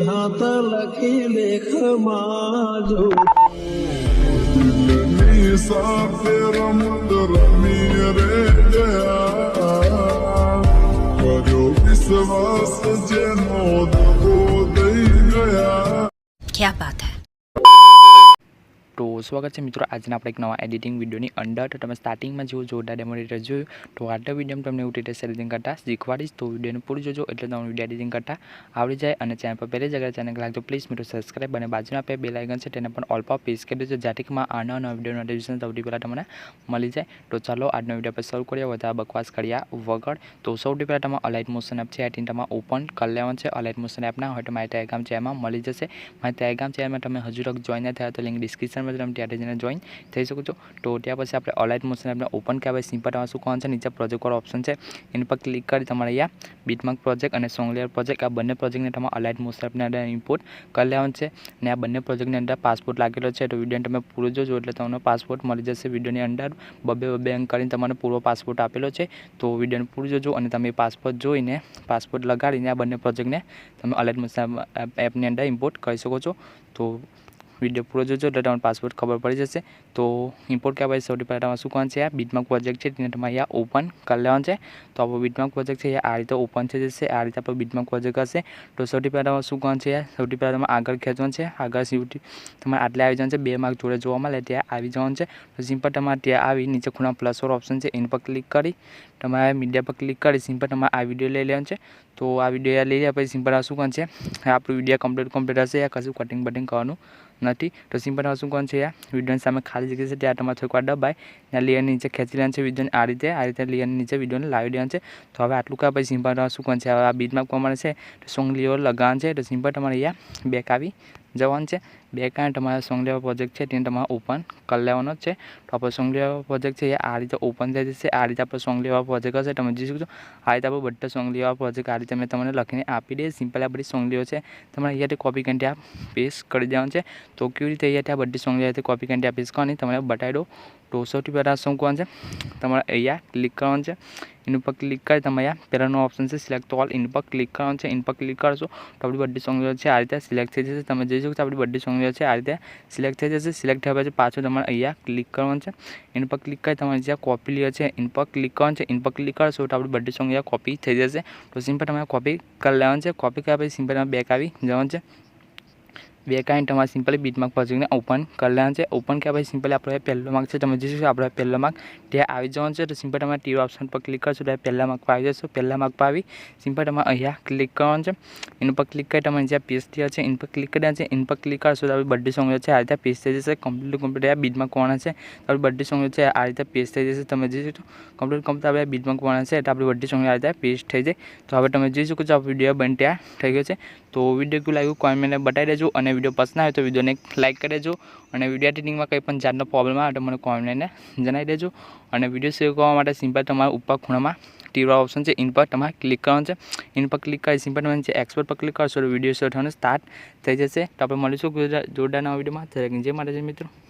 વિધાત લખી લેખમાં જો દિલની સાથે રમત રમી રે ગયા, કર્યો વિશ્વાસ જેનો ધક્કો દઈ ગયા। क्या बात है। तो स्वागत है मित्रों आज आप एक नवा एडिटिंग वीडियो की अंदर। तो તમે સ્ટાર્ટિંગમાં જેવું જોરદાર ડેમો એડિટર જોયું તો આજના વિડીયોમાં તમને એવું ટેટસ એડિટિંગ કરતા શીખવાડીશ। તો વિડીયોને પૂરું જોજો એટલે તમને વિડીયો એડિટિંગ કરતા આવડી જાય। અને ચેનલ પર પહેલી જગ્યાએ ચેનલ લાગતો પ્લીઝ મિત્રો સબસ્ક્રાઇબ અને બાજુના આપે બેલ આઇકન છે તેને પણ ઓલ પર પ્રેસ કરી દેજો જેથી માં આના નવા વિડીયો નોટિફિકેશન સૌથી પહેલાં તમને મળી જાય। તો ચાલો આજનો વિડીયો પર શરૂ કરીએ વધારે બકવાસ કર્યા વગર। તો સૌથી પહેલાં તમારે અલાઇટ મોશન એપ છે એટીન તમારે ઓપન કરી લેવાનું છે। અલાઇટ મોશન એપ ના હોય તો મારી ટેલિગ્રામ ચેનલમાં મળી જશે। મારી ટેલિગ્રામ ચેનલમાં તમે હજુ તક જોઈન ન થયા તો લિંક ડિસ્ક્રિપ્શનમાં તમે ત્યાં જઈને જોઈન થઈ શકો છો। તો ત્યાં પછી આપણે અલાઇટ મોશન એપને ઓપન કરવા સિમ્પલ તમારે શું કરવાનું છે નીચે પ્રોજેક્ટ વાળો ઓપ્શન છે એની પર ક્લિક કરી તમારે અહીંયા બીટમાર્ક પ્રોજેક્ટ અને સોંગ લેયર પ્રોજેક્ટ આ બંને પ્રોજેક્ટને તમારે અલાઇટ મોશન એપની અંદર ઇમ્પોર્ટ કરી લેવાનું છે। અને આ બંને પ્રોજેક્ટની અંદર પાસપોર્ટ લાગેલો છે તો વિડીયોને તમે પૂરો જોજો એટલે તમને પાસપોર્ટ મળી જશે। વિડીયોની અંદર બબે અંક કરીને તમને પૂરો પાસપોર્ટ આપેલો છે તો વિડીયોને પૂરું જોજો અને તમે પાસપોર્ટ જોઈને પાસપોર્ટ લગાડીને આ બંને પ્રોજેક્ટને તમે અલાઇટ મોશન એપની અંદર ઇમ્પોર્ટ કરી શકો છો। તો વિડીયો પૂરો જોજો એટલે તમને પાસપોર્ટ ખબર પડી જશે। તો ઇમ્પોર્ટ કરવા પછી સૌથી પહેલાં તમારે શું કરવાનું છે આ બીટમાર્ક પ્રોજેક્ટ છે તેને તમારે અહીંયા ઓપન કરી લેવાનું છે। તો આપણો બીટમાર્ક પ્રોજેક્ટ છે આ રીતે ઓપન થઈ જશે। આ રીતે આપણો બીટમાર્ક પ્રોજેક્ટ હશે તો સૌથી પહેલાં તમારે શું કરવાનું છે સૌથી પહેલાં તમારે આગળ ખેંચવાનું છે। આગળ સીવટી તમારે આટલે આવી જવાનું છે 2 માર્ક જોડે જોવા મળે ત્યાં આવી જવાનું છે। તો સિમ્પલ તમારે ત્યાં આવી નીચે ખૂણા પ્લસ વાળો ઓપ્શન છે એની પર ક્લિક કરી તમારે મીડિયા પર ક્લિક કરી સિમ્પલ તમારે આ વિડીયો લઈ લેવાનું છે। તો આ વિડીયો લઈ રહ્યા પછી સિમ્પલ શું કરવાનું છે આપણું વિડીયો કમ્પ્લીટ હશે યા કશું કટિંગ બટિંગ કરવાનું નથી। તો સિમ્પલ શું કરવાનું છે વિડીયોની સામે ખાલી જગ્યા છે ત્યાં તમારે થોડીક વાર દબાઈ ત્યાં લેયરની નીચે ખેંચી લેવાનું છે વિડીયોને આ રીતે લેયરની નીચે વિડીયોને લાવી દેવાનું છે। તો હવે આટલું કર્યા પછી સિમ્પલ શું કરવાનું છે આ બીટમાર્ક પ્રમાણે છે તો સોંગ લેવલ લગાવવાનું છે। તો સિમ્પલ તમારે અહીંયા બેક આવી જવાનું છે। બેક આવે તમારા સોંગ લેવલ પ્રોજેક્ટ છે તેને તમારે ઓપન કરી લેવાનો છે। તો આપણો સોંગ લેવલ પ્રોજેક્ટ છે આ રીતે ઓપન થઈ જશે। આ રીતે આપણો સોંગ લેવલ પ્રોજેક્ટ હશે તમે જોઈ શકો છો। આ રીતે આપણો બધા સોંગ લેવલ પ્રોજેક્ટ આ રીતે મેં તમને લખીને આપી દે। સિમ્પલ આ બધી સોંગ લેવલ છે તમારે અહીંયાથી કોપી કરીને ત્યાં પેસ્ટ કરી દેવાનું છે। તો કેવી રીતે અહીંયા ત્યાં બધી સોંગ લેવલથી કોપી કરીને ત્યાં પેસ્ટ કરવાની તમને બતાવી દો। તો સૌથી પહેલાં શું કરવાનું છે તમારે અહીંયા ક્લિક કરવાનું છે એની ઉપર ક્લિક કરી તમે અહીંયા પહેલાંનો ઓપ્શન છે સિલેક્ટ ઓલ એની પર ક્લિક કરવાનું છે। એની પર ક્લિક કરશો તો આપણી બધી સોંગ લેવલ છે આ રીતે સિલેક્ટ થઈ જશે। તમે જોઈ શકો છો આપણી બધી સોંગ લેવલ છે આ રીતે સિલેક્ટ થઈ જશે। સિલેક્ટ થયા પછી પાછું તમારે અહીંયા ક્લિક કરવાનું છે એની પર ક્લિક કરી તમારે જ્યાં કોપી લેયર છે એની પર ક્લિક કરવાનું છે। એની પર ક્લિક કરશો તો આપણી બધી સોંગ લેવલ કોપી થઈ જશે। તો સિમ્પલ તમારે કોપી કરી લેવાનું છે। કોપી કર્યા પછી સિમ્પલ તમારે બેક આવી જવાનું છે। બેક આવીને તમારે સિમ્પલી બીટમાર્ક પ્રોજેક્ટને ઓપન કરી લેવાનું છે। ઓપન કર્યા પછી સિમ્પલી આપણો પહેલો માર્ક છે તમે જોઈશું આપણો પહેલો માર્ક ત્યાં આવી જવાનું છે। તો સિમ્પલ તમારે ટીઓ ઓપ્શન પર ક્લિક કરશો તો પહેલા માર્ક પર આવી જશો। પહેલા માર્ક પર આવી સિમ્પલ તમારે અહીંયા ક્લિક કરવાનું છે એની પર ક્લિક કરી તમારે જ્યાં પેસ્ટ થયા છે એની પર ક્લિક કરી છે એની પર ક્લિક કરશો તો આપણી બધી સોંગ છે આ રીતે પેસ્ટ થઈ જશે। કમ્પ્લીટ આ બીટમાર્ક કોણા છે તો આપણી બધી સોંગ છે આ રીતે પેસ્ટ થઈ જશે। તમે જોઈ શકો કમ્પ્લીટ આપણે બીટમાર્ક કોણા છે એટલે આપણી બધી સોંગ આ રીતે પેસ્ટ થઈ જાય। તો હવે તમે જોઈ શકો છો આ વિડીયો બન ત્યાં થઈ ગયો છે। તો વિડીયો કેવું લાગ્યું કોમેન્ટને બતાવી દેજો અને વિડીયો પસંદ આવે તો વિડીયોને લાઇક કરી દેજો અને વિડીયો એડિટિંગમાં કંઈ પણ જાતનો પ્રોબ્લેમ આવે તો મને કોમેન્ટને જણાવી દેજો। અને વિડીયો સેવ કરવા માટે સિમ્પલ તમારે ઉપર ખૂણામાં ટીવા ઓપ્શન છે એની પર તમારે ક્લિક કરવાનું છે। એની પર ક્લિક કરી સિમ્પલ તમે એક્સપોર્ટ પર ક્લિક કરશો તો વિડીયો શૂટ થવાનું સ્ટાર્ટ થઈ જશે। તો આપણે મળીશું જોરદાર નવા વિડીયોમાં જય માટે મિત્રો।